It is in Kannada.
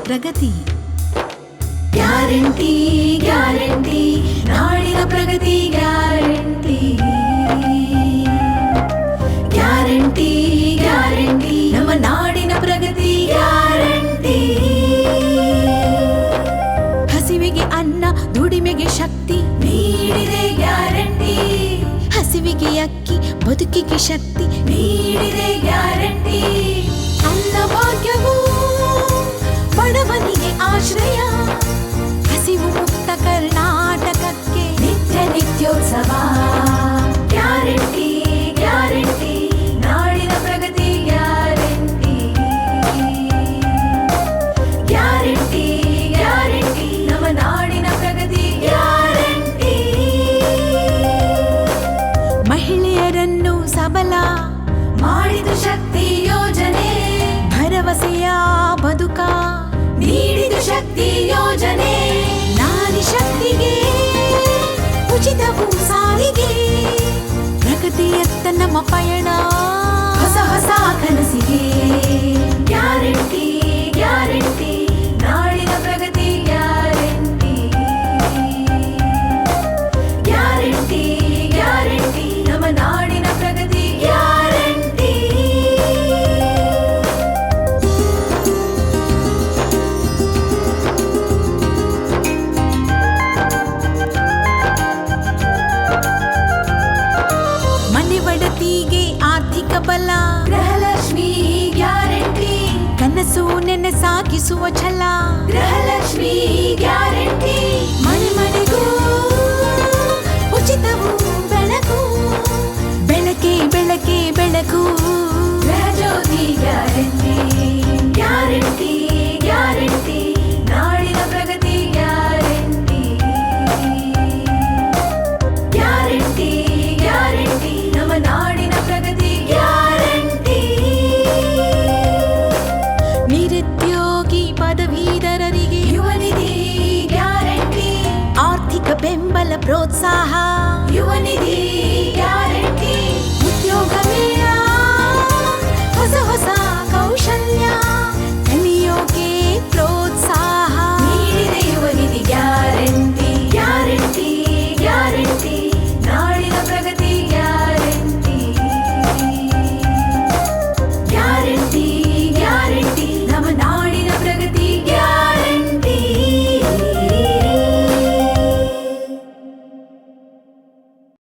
ಪ್ರಗತಿ. ಗ್ಯಾರಂಟಿ ಗ್ಯಾರಂಟಿ ನಾಡಿನ ಪ್ರಗತಿ ಗ್ಯಾರಂಟಿ. ಗ್ಯಾರಂಟಿ ಗ್ಯಾರಂಟಿ ನಮ್ಮ ನಾಡಿನ ಪ್ರಗತಿ ಗ್ಯಾರಂಟಿ. ಹಸಿವಿಗೆ ಅನ್ನ, ದುಡಿಮೆಗೆ ಶಕ್ತಿ ನೀಡಿದೆ ಗ್ಯಾರಂಟಿ. ಹಸಿವಿಗೆ ಅಕ್ಕಿ, ಬದುಕಿಗೆ ಶಕ್ತಿ ನೀಡಿದೆ ಗ್ಯಾರಂಟಿ. ಅನ್ನ ಭಾಗ್ಯವು ಬಡವನಿಗೆ ಆಶ್ರಯ. ಹಸಿವು ಮುಕ್ತ ಕರ್ನಾಟಕಕ್ಕೆ ನಿತ್ಯ ನಿತ್ಯೋತ್ಸವ. ಗ್ಯಾರಂಟಿ ಗ್ಯಾರಂಟಿ ನಾಡಿನ ಪ್ರಗತಿ ಗ್ಯಾರಂಟಿ. ಗ್ಯಾರಂಟಿ ಗ್ಯಾರಂಟಿ ನಮ್ಮ ನಾಡಿನ ಪ್ರಗತಿ ಗ್ಯಾರಂಟಿ. ಮಹಿಳೆಯರನ್ನು ಸಬಲ ಮಾಡಿದು ಶಕ್ತಿ ಯೋಜನೆ. ಭರವಸೆಯ ಬದುಕ ನೀಡಿದು ಶಕ್ತಿ ಯೋಜನೆ. ನಾರಿ ಶಕ್ತಿಗೆ ಉಚಿತವೂ ಸಾರಿಗೆ. ಪ್ರಗತಿಯತ್ತ ನಮ್ಮ ಪಯಣ, ಹೊಸ ಹೊಸ ಕನಸಿಗೆ. ಗ್ಯಾರಂಟಿ ಗ್ಯಾರಂಟಿ ನಾಡಿನ ಪ್ರಗತಿ ಗ್ಯಾರಂಟಿ. ಗ್ಯಾರಂಟಿ ಗ್ಯಾರಂಟಿ ನಮ್ಮ ನಾಡಿನ ಪ್ರಗತಿ ಗ್ಯಾರಂಟಿ. ಮನೆ ಬಡತಿಗೆ ಆರ್ಥಿಕ ಬಲ. ಗೃಹಲಕ್ಷ್ಮಿ ಗ್ಯಾರಂಟಿ. ಕನಸು ನೆನಸಾಗಿಸುವ ಛಲ. ಗೃಹಲಕ್ಷ್ಮಿ ಗ್ಯಾರಂಟಿ. ಮನೆ ಮನೆಗೂ ಉಚಿತವೂ ಬೆಳಕು. ಬೆಳಕೆ ಬೆಳಕೆ ಬೆಳಕು.